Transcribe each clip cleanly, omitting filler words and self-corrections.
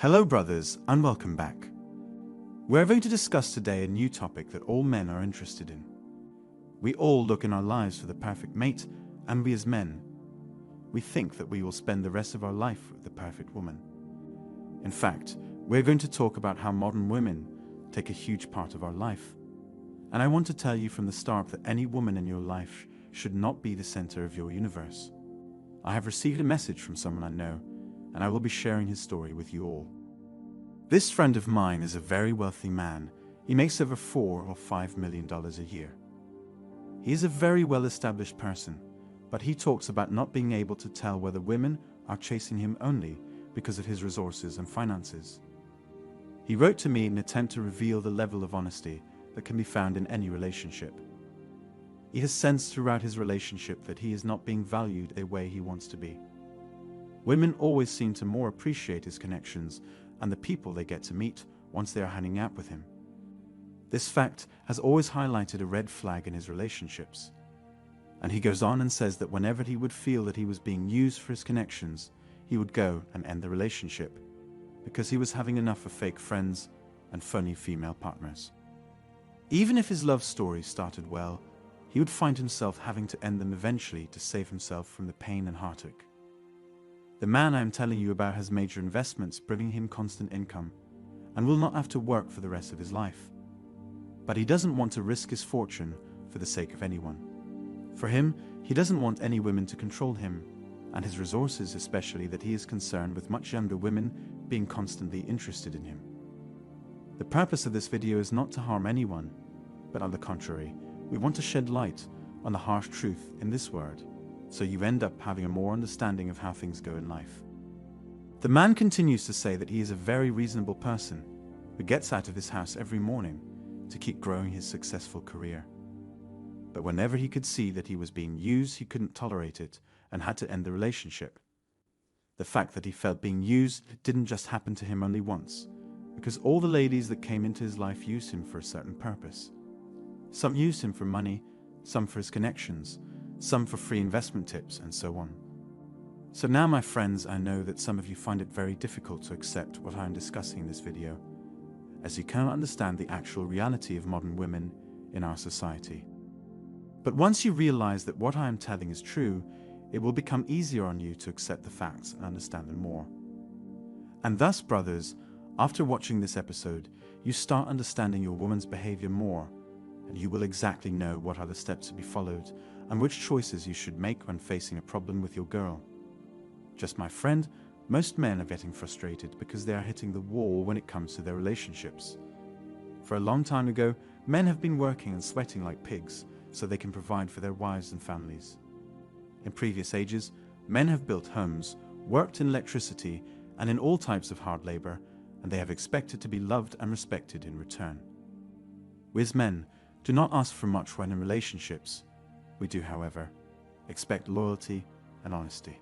Hello brothers, and welcome back. We're going to discuss today a new topic that all men are interested in. We all look in our lives for the perfect mate, and we as men, we think that we will spend the rest of our life with the perfect woman. In fact, we're going to talk about how modern women take a huge part of our life. And I want to tell you from the start that any woman in your life should not be the center of your universe. I have received a message from someone I know, and I will be sharing his story with you all. This friend of mine is a very wealthy man. He makes over $4 or $5 million a year. He is a very well-established person, but he talks about not being able to tell whether women are chasing him only because of his resources and finances. He wrote to me in an attempt to reveal the level of honesty that can be found in any relationship. He has sensed throughout his relationship that he is not being valued the way he wants to be. Women always seem to more appreciate his connections and the people they get to meet once they are hanging out with him. This fact has always highlighted a red flag in his relationships. And he goes on and says that whenever he would feel that he was being used for his connections, he would go and end the relationship because he was having enough of fake friends and phony female partners. Even if his love story started well, he would find himself having to end them eventually to save himself from the pain and heartache. The man I am telling you about has major investments bringing him constant income and will not have to work for the rest of his life. But he doesn't want to risk his fortune for the sake of anyone. For him, he doesn't want any women to control him, and his resources especially, that he is concerned with much younger women being constantly interested in him. The purpose of this video is not to harm anyone, but on the contrary, we want to shed light on the harsh truth in this world, so you end up having a more understanding of how things go in life. The man continues to say that he is a very reasonable person who gets out of his house every morning to keep growing his successful career. But whenever he could see that he was being used, he couldn't tolerate it and had to end the relationship. The fact that he felt being used didn't just happen to him only once, because all the ladies that came into his life used him for a certain purpose. Some used him for money, some for his connections, some for free investment tips, and so on. So now, my friends, I know that some of you find it very difficult to accept what I am discussing in this video, as you cannot understand the actual reality of modern women in our society. But once you realize that what I am telling is true, it will become easier on you to accept the facts and understand them more. And thus, brothers, after watching this episode, you start understanding your woman's behavior more, and you will exactly know what are the steps to be followed and which choices you should make when facing a problem with your girl. Just my friend, most men are getting frustrated because they are hitting the wall when it comes to their relationships. For a long time ago, men have been working and sweating like pigs so they can provide for their wives and families. In previous ages, men have built homes, worked in electricity and in all types of hard labor, and they have expected to be loved and respected in return. We as men do not ask for much when in relationships. We do, however, expect loyalty and honesty.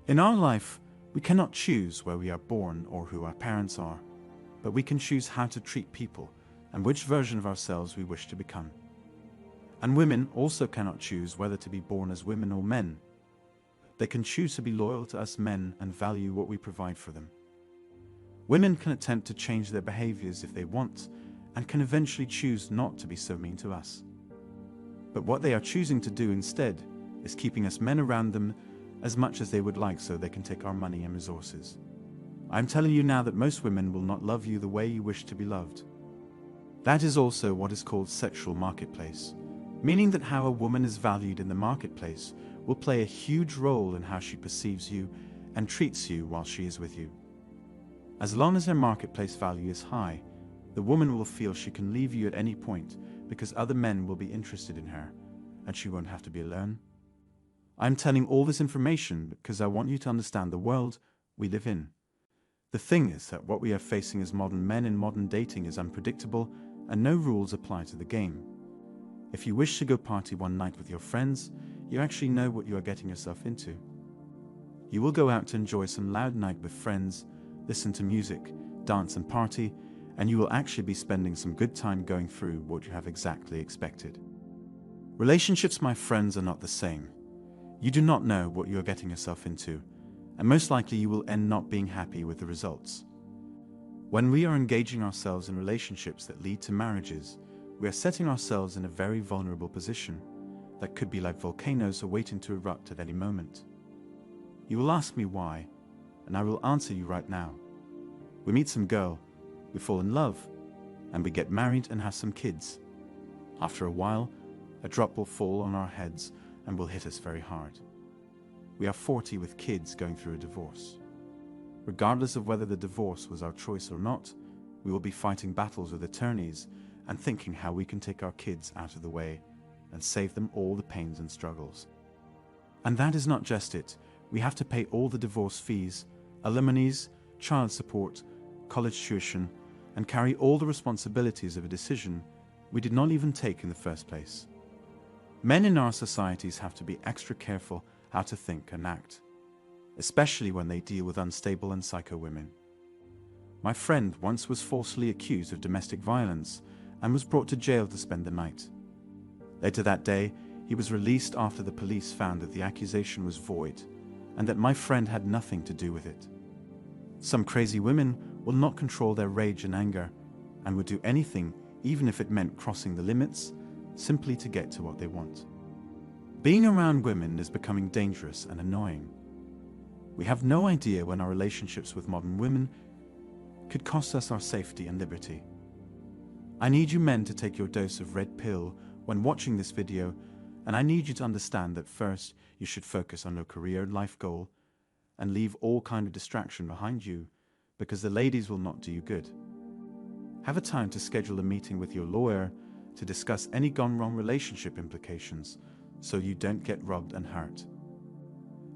In our life, we cannot choose where we are born or who our parents are, but we can choose how to treat people and which version of ourselves we wish to become. And women also cannot choose whether to be born as women or men. They can choose to be loyal to us men and value what we provide for them. Women can attempt to change their behaviors if they want, and can eventually choose not to be so mean to us. But what they are choosing to do instead is keeping us men around them as much as they would like so they can take our money and resources. I'm telling you now that most women will not love you the way you wish to be loved. That is also what is called sexual marketplace, meaning that how a woman is valued in the marketplace will play a huge role in how she perceives you and treats you while she is with you. As long as her marketplace value is high, the woman will feel she can leave you at any point because other men will be interested in her, and she won't have to be alone. I'm telling all this information because I want you to understand the world we live in. The thing is that what we are facing as modern men in modern dating is unpredictable, and no rules apply to the game. If you wish to go party one night with your friends, you actually know what you are getting yourself into. You will go out to enjoy some loud night with friends, listen to music, dance and party, and you will actually be spending some good time going through what you have exactly expected. Relationships, my friends, are not the same. You do not know what you are getting yourself into, and most likely you will end not being happy with the results. When we are engaging ourselves in relationships that lead to marriages, we are setting ourselves in a very vulnerable position that could be like volcanoes awaiting to erupt at any moment. You will ask me why, and I will answer you right now. We meet some girl, we fall in love, and we get married and have some kids. After a while, a drop will fall on our heads and will hit us very hard. We are 40 with kids going through a divorce. Regardless of whether the divorce was our choice or not, we will be fighting battles with attorneys and thinking how we can take our kids out of the way and save them all the pains and struggles. And that is not just it. We have to pay all the divorce fees, alimonies, child support, college tuition, and carry all the responsibilities of a decision we did not even take in the first place. Men in our societies have to be extra careful how to think and act, especially when they deal with unstable and psycho women. My friend once was falsely accused of domestic violence and was brought to jail to spend the night. Later that day, he was released after the police found that the accusation was void and that my friend had nothing to do with it. Some crazy women will not control their rage and anger and would do anything, even if it meant crossing the limits, simply to get to what they want. Being around women is becoming dangerous and annoying. We have no idea when our relationships with modern women could cost us our safety and liberty. I need you men to take your dose of red pill when watching this video, and I need you to understand that first you should focus on your career and life goal and leave all kind of distraction behind you, because the ladies will not do you good. Have a time to schedule a meeting with your lawyer to discuss any gone wrong relationship implications so you don't get robbed and hurt.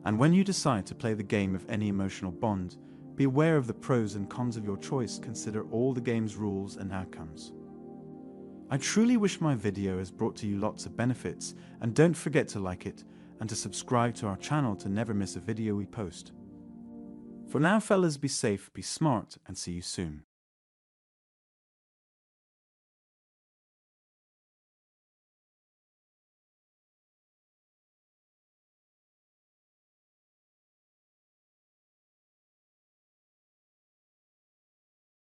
And when you decide to play the game of any emotional bond, be aware of the pros and cons of your choice. Consider all the game's rules and outcomes. I truly wish my video has brought to you lots of benefits, and don't forget to like it and to subscribe to our channel to never miss a video we post. For now, fellas, be safe, be smart, and see you soon.